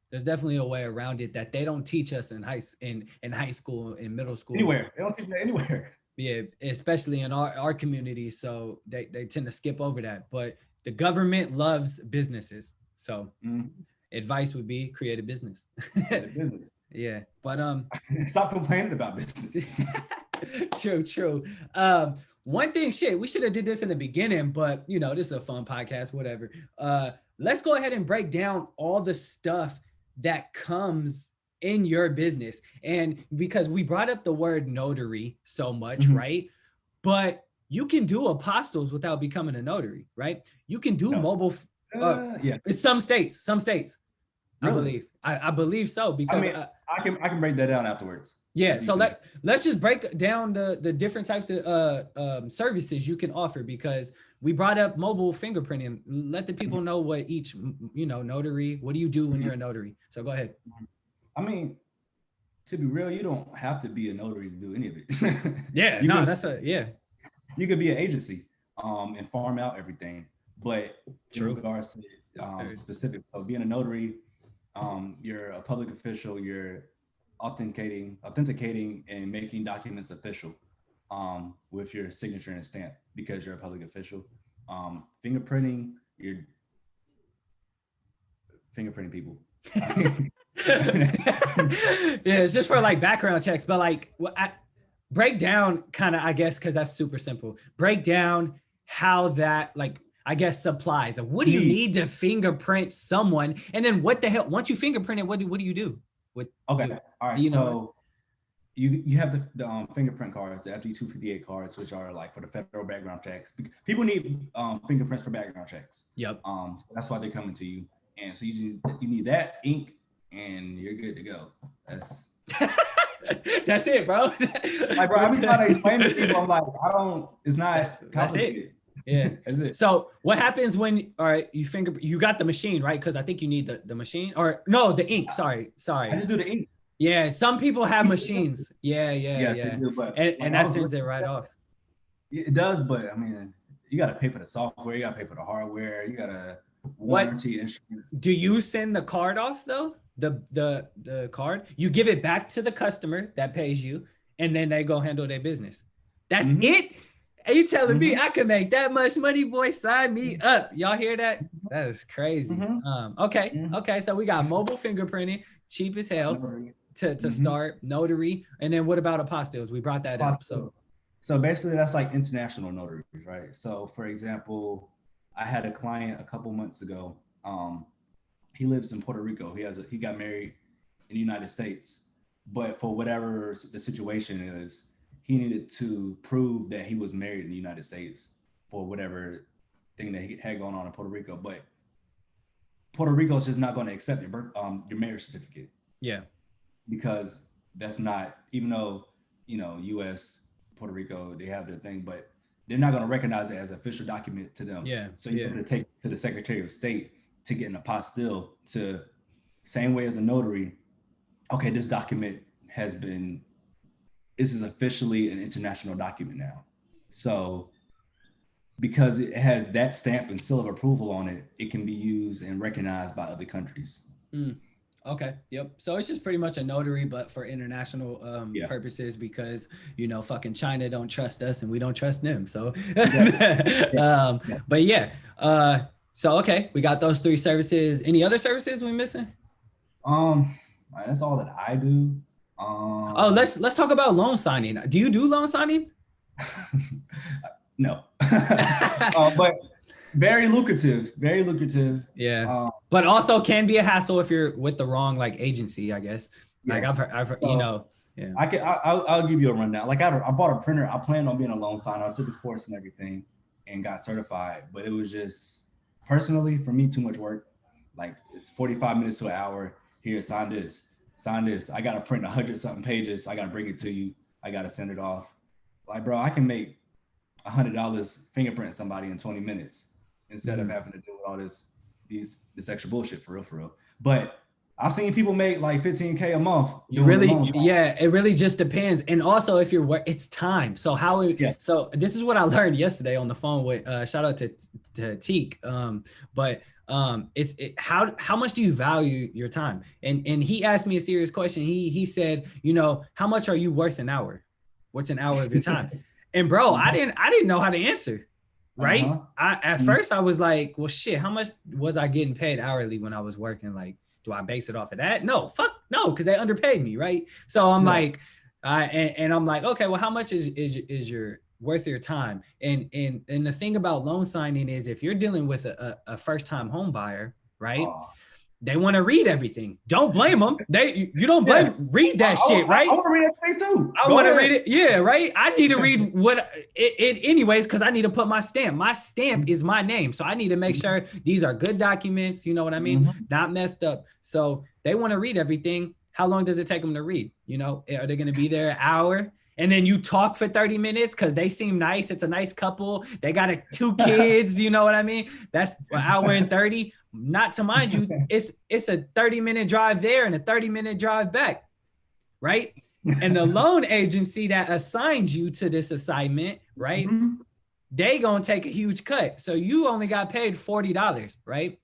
there's definitely a way around it that they don't teach us in high school, in middle school. Anywhere. They don't teach that anywhere. Yeah, especially in our community. So they tend to skip over that, but the government loves businesses. So advice would be create a business. Yeah, but stop complaining about business. True. One thing, we should have did this in the beginning, but this is a fun podcast, whatever. Let's go ahead and break down all the stuff that comes in your business. And because we brought up the word notary so much, right? But you can do apostles without becoming a notary, right? You can do mobile. It's some states. Really? I believe so, because I can break that down afterwards. Yeah, so let's just break down the different types of services you can offer, because we brought up mobile fingerprinting. Let the people know what each, notary, what do you do when you're a notary? So go ahead. I mean, to be real, you don't have to be a notary to do any of it. Yeah, You could be an agency and farm out everything, but in regards to specific, so being a notary, you're a public official, you're authenticating and making documents official with your signature and stamp because you're a public official. Fingerprinting, you're fingerprinting people. Yeah, it's just for like background checks, but like break down kind of, I guess, because that's super simple. Break down how that, like, I guess, supplies. What do you need to fingerprint someone? And then what the hell, once you fingerprint it, what do you do? All right. So you have the fingerprint cards, the FD258 cards, which are like for the federal background checks. People need fingerprints for background checks. Yep. So that's why they're coming to you. And so you need that, ink, and you're good to go. That's it, bro. Like, bro, I'm trying to explain to people. I'm like, it's not complicated. That's it. Yeah. That's it. So what happens when, all right, you got the machine, right? Because I think you need the machine or no, the ink. Sorry. I just do the ink. Yeah. Some people have machines. Yeah. They do, but And, like, that sends it right off. It does, but I mean, you got to pay for the software, you got to pay for the hardware, you got to warranty insurance. Do you send the card off though? The card, you give it back to the customer that pays you, and then they go handle their business. That's it. Are you telling me I can make that much money, boy? Sign me up. Y'all hear that? That is crazy. Okay. So we got mobile fingerprinting, cheap as hell to start, notary, and then what about apostilles? We brought that up. So basically, that's like international notaries, right? So for example, I had a client a couple months ago. He lives in Puerto Rico. He got married in the United States, but for whatever the situation is, he needed to prove that he was married in the United States for whatever thing that he had going on in Puerto Rico. But Puerto Rico is just not going to accept your marriage certificate. Yeah, because that's not, even though U.S. Puerto Rico, they have their thing, but they're not going to recognize it as an official document to them. Yeah. So you have to take to the Secretary of State to get an apostille, to same way as a notary. Okay, this document this is officially an international document now. So because it has that stamp and seal of approval on it, it can be used and recognized by other countries. Okay. Yep. So it's just pretty much a notary, but for international purposes, because fucking China don't trust us and we don't trust them. So, but yeah. So okay, we got those 3 services. Any other services we missing? That's all that I do. Let's talk about loan signing. Do you do loan signing? No. But very lucrative. Yeah. But also can be a hassle if you're with the wrong agency, I guess. Like I've heard, yeah. I'll give you a rundown. Like I bought a printer. I planned on being a loan signer. I took the course and everything and got certified, but it was just personally for me too much work. Like it's 45 minutes to an hour. Here, sign this. I got to print 100-something pages. I got to bring it to you. I got to send it off. Like, bro, I can make $100 fingerprint somebody in 20 minutes instead of having to do all this extra bullshit for real. But I've seen people make like $15K a month. It really just depends. And also if you're it's time. So so this is what I learned yesterday on the phone with shout out to Teak. How much do you value your time? And he asked me a serious question. He said, how much are you worth an hour? What's an hour of your time? And bro, I didn't know how to answer. Right. At first I was like, well, shit, how much was I getting paid hourly when I was working? Like, do I base it off of that? No, fuck no, because they underpaid me, right? So I'm like, and I'm like, okay, well, how much is your worth your time? And the thing about loan signing is if you're dealing with a first-time home buyer, right? They want to read everything. Don't blame them. You don't blame. Read that shit, right? I want to read that thing too. I want to read it. Yeah, right. I need to read it anyways because I need to put my stamp. My stamp is my name, so I need to make sure these are good documents. You know what I mean? Not messed up. So they want to read everything. How long does it take them to read? Are they going to be there an hour? And then you talk for 30 minutes because they seem nice. It's a nice couple. They got 2 kids. You know what I mean? That's an hour and 30. Not to mind you, it's a 30-minute drive there and a 30-minute drive back, right? And the loan agency that assigns you to this assignment, right? They gonna take a huge cut. So you only got paid $40, right?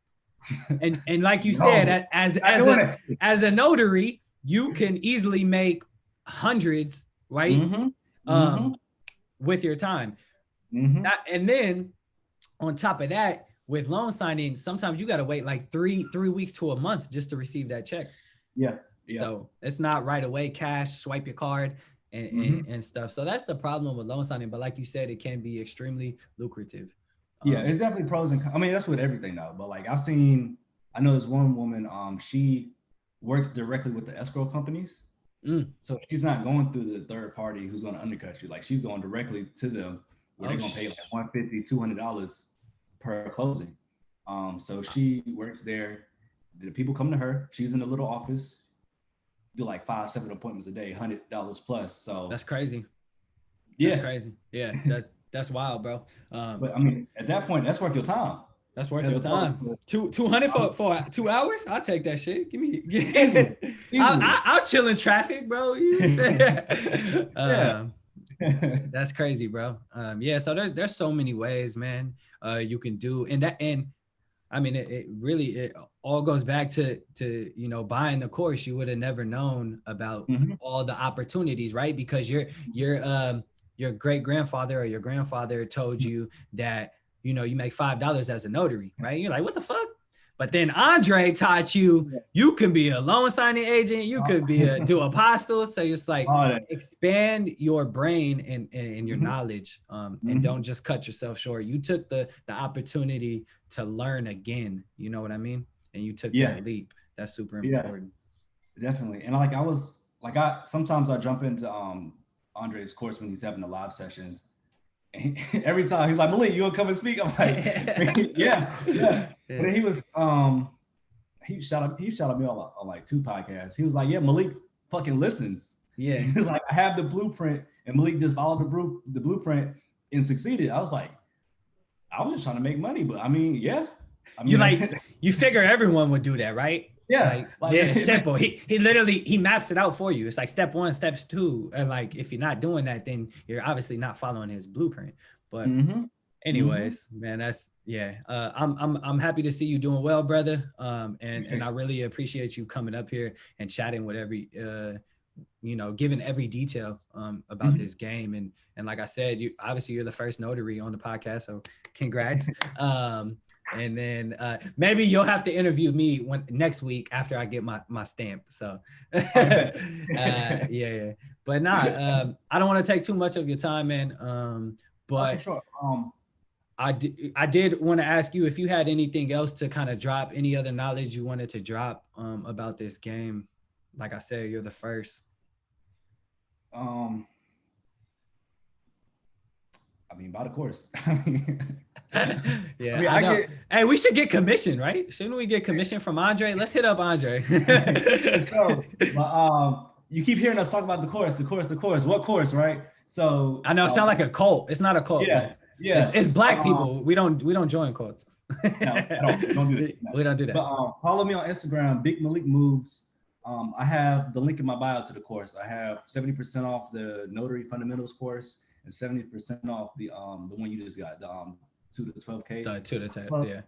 And like you said, as a notary, you can easily make hundreds, right? With your time. And then on top of that, with loan signing, sometimes you got to wait like three weeks to a month just to receive that check. Yeah. So it's not right away cash, swipe your card and stuff. So that's the problem with loan signing. But like you said, it can be extremely lucrative. Yeah, it's definitely pros and cons. I mean, that's with everything now. But like I know this one woman, she works directly with the escrow companies. So she's not going through the third party who's going to undercut you. Like she's going directly to them where they're going to pay like $150, $200 per closing. So she works there. The people come to her. She's in the little office, do like 5-7 appointments a day, $100 plus. So that's crazy. Yeah. That's crazy. Yeah. That's wild, bro. But I mean, at that point, that's worth your time. That's worth As your opposed time. to 200 for 2 hours? I'll take that shit. Give me. easily, easily. I'll chill in traffic, bro. You know what I'm saying? Yeah. That's crazy, bro. Yeah. So there's so many ways, man. You can do, and I mean, it really it all goes back to buying the course. You would have never known about all the opportunities, right? Because your great grandfather or your grandfather told you that you make $5 as a notary, right? You're like, what the fuck? But then Andre taught you can be a loan signing agent, you could be a do apostle. So it's like expand your brain and your knowledge, and don't just cut yourself short. You took the opportunity to learn again, you know what I mean? And you took that leap. That's super important. Definitely. And I sometimes I jump into Andre's course when he's having the live sessions. And every time he's like, Malik, you gonna come and speak? I'm like, yeah. But then he was he shot up me on like 2 podcasts. He was like, yeah, Malik fucking listens. Yeah. He was like, I have the blueprint, and Malik just followed the blueprint and succeeded. I was like, I was just trying to make money, but I mean, yeah. I mean, you figure everyone would do that, right? Yeah. It's simple. He literally maps it out for you. It's like step 1, steps 2. And like, if you're not doing that, then you're obviously not following his blueprint. But anyways, man, that's I'm happy to see you doing well, brother. And I really appreciate you coming up here and chatting with every giving every detail about this game. And like I said, you're the first notary on the podcast, so congrats. And then maybe you'll have to interview me next week after I get my stamp. So yeah. But I don't want to take too much of your time, man. But sure. I did want to ask you if you had anything else to kind of drop, any other knowledge you wanted to drop about this game. Like I said, you're the first. I mean, buy the course. Yeah, I know. Hey, we should get commission, right? Shouldn't we get commission from Andre? Let's hit up Andre. So, you keep hearing us talk about the course. What course, right? So I know it sounds like a cult. It's not a cult. Yeah. It's black people. We don't join cults. No, don't do that. No. We don't do that. But follow me on Instagram, bigmalikmoves. I have the link in my bio to the course. I have 70% off the Notary Fundamentals course and 70% off the one you just got, the 2 to 12K. The 2 to 10, yeah.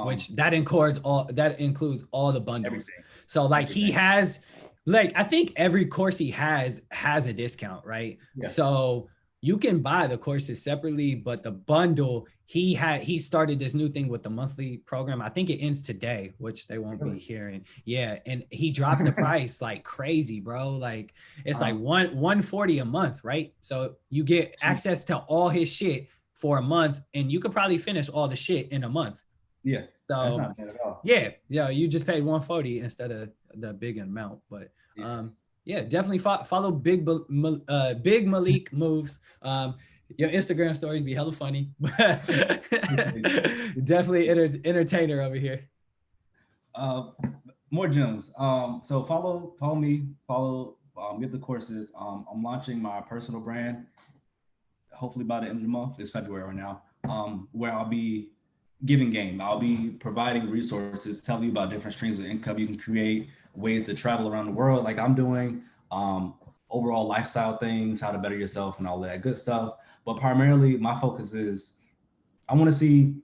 Which that includes all the bundles. Everything. So like he has, like, I think every course he has a discount, right? Yeah. So you can buy the courses separately, but the bundle, he started this new thing with the monthly program. I think it ends today, which they won't be hearing. Yeah. And he dropped the price like crazy, bro. Like it's like $140 a month, right? So you get access to all his shit for a month, and you could probably finish all the shit in a month. Yeah. So that's not bad at all. Yeah. You just paid $140 instead of the big amount. But yeah, definitely follow Big Malik Moves. Your Instagram stories be hella funny. Definitely entertainer over here. More gems. So follow me, get the courses. I'm launching my personal brand, hopefully by the end of the month. It's February right now, where I'll be giving game. I'll be providing resources, telling you about different streams of income you can create, ways to travel around the world like I'm doing, overall lifestyle things, how to better yourself and all that good stuff. But primarily my focus is I want to see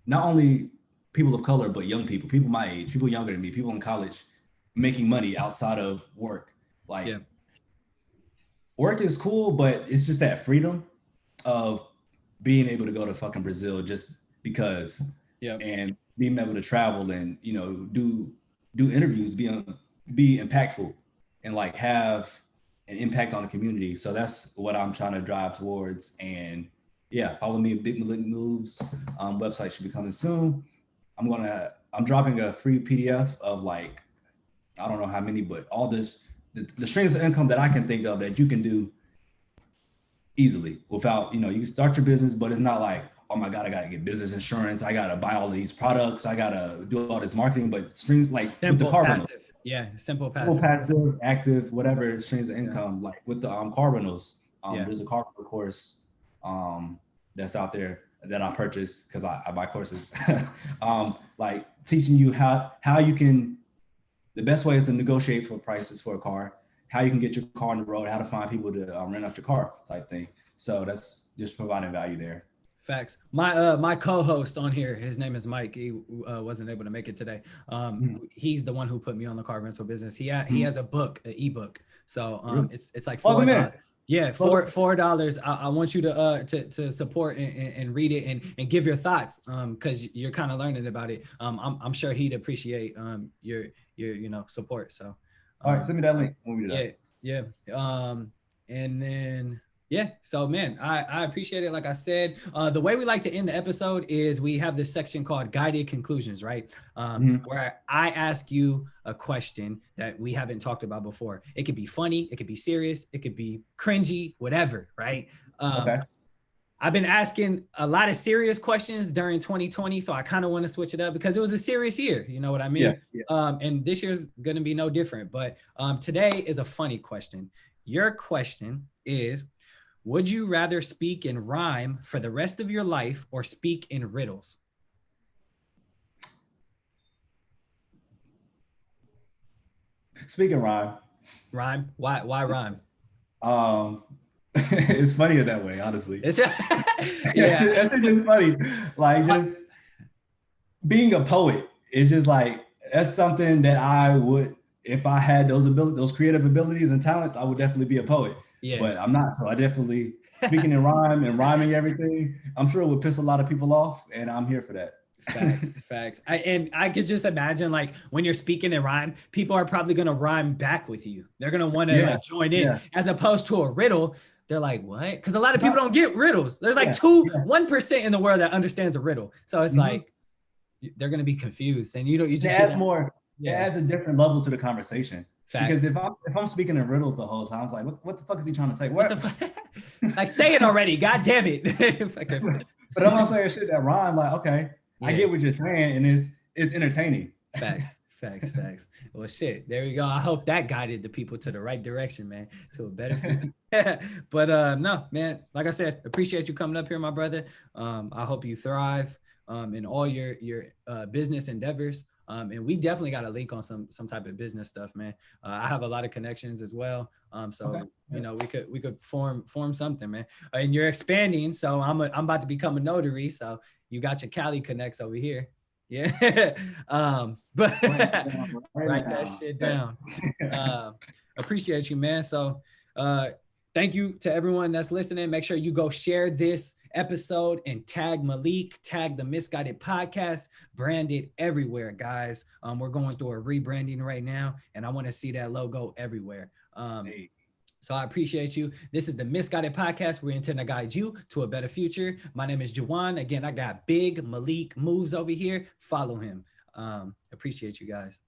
not only people of color, but young people my age, people younger than me, people in college making money outside of work. Like work is cool, but it's just that freedom of being able to go to fucking Brazil just because, and being able to travel and, do interviews, be impactful and like have an impact on the community. So that's what I'm trying to drive towards. And follow me at Big Malik Moves. Website should be coming soon. I'm dropping a free PDF of like, I don't know how many, but all this, the streams of income that I can think of that you can do easily without, you can start your business, but it's not like, oh my God, I got to get business insurance. I got to buy all of these products. I got to do all this marketing, but streams like simple, with the passive. Yeah. Simple, passive, active, whatever streams of income, like with the Carbonals. There's a Carbonal course that's out there that I purchase because I buy courses. Like teaching you how you can, the best way is to negotiate for prices for a car, how you can get your car on the road, how to find people to rent out your car type thing. So that's just providing value there. Facts. My co-host on here, his name is Mike. He wasn't able to make it today. He's the one who put me on the car rental business. He has a book, an ebook. So it's like $4. Yeah, $4. I want you to support and read it and give your thoughts because you're kind of learning about it. I'm sure he'd appreciate your support. So all right, send me that link when we do that. Yeah. And then yeah, so man, I appreciate it. Like I said, the way we like to end the episode is we have this section called guided conclusions, right? Where I ask you a question that we haven't talked about before. It could be funny, it could be serious, it could be cringy, whatever, right? Okay. I've been asking a lot of serious questions during 2020, so I kind of want to switch it up because it was a serious year. You know what I mean? Yeah. And this year's going to be no different. But today is a funny question. Your question is, would you rather speak in rhyme for the rest of your life or speak in riddles? Speak in rhyme. Rhyme? Why rhyme? It's funnier that way, honestly. It's It's just funny. Like just being a poet is just like, that's something that I would, if I had those abilities, those creative abilities and talents, I would definitely be a poet. Yeah. But I'm not. So I definitely, speaking in rhyme and rhyming everything, I'm sure it would piss a lot of people off, and I'm here for that. Facts. I could just imagine, like, when you're speaking in rhyme, people are probably going to rhyme back with you. They're going to want to join in, as opposed to a riddle. They're like, what? Because a lot of people don't get riddles. There's like 1% in the world that understands a riddle. So it's like, they're going to be confused. And you just adds more. It adds a different level to the conversation. Facts. Because if I'm speaking in riddles the whole time, I'm like, what the fuck is he trying to say? What the like, say it already. God damn it. But I'm not saying shit that rhyme. Like, okay, I get what you're saying, and it's entertaining. Facts. Well, shit. There we go. I hope that guided the people to the right direction, man, to a better future. But no, man. Like I said, appreciate you coming up here, my brother. I hope you thrive in all your business endeavors. And we definitely got a link on some type of business stuff, man. I have a lot of connections as well. So we could form something, man. And you're expanding, so I'm about to become a notary. So you got your Cali connects over here. Yeah. But write that shit down. Appreciate you, man. So thank you to everyone that's listening. Make sure you go share this episode and tag Malik, tag the Misguided Podcast, brand it everywhere, guys. We're going through a rebranding right now, and I want to see that logo everywhere. So I appreciate you. This is the Misguided Podcast. We intend to guide you to a better future. My name is Juwan. Again, I got Big Malik Moves over here. Follow him. Appreciate you guys.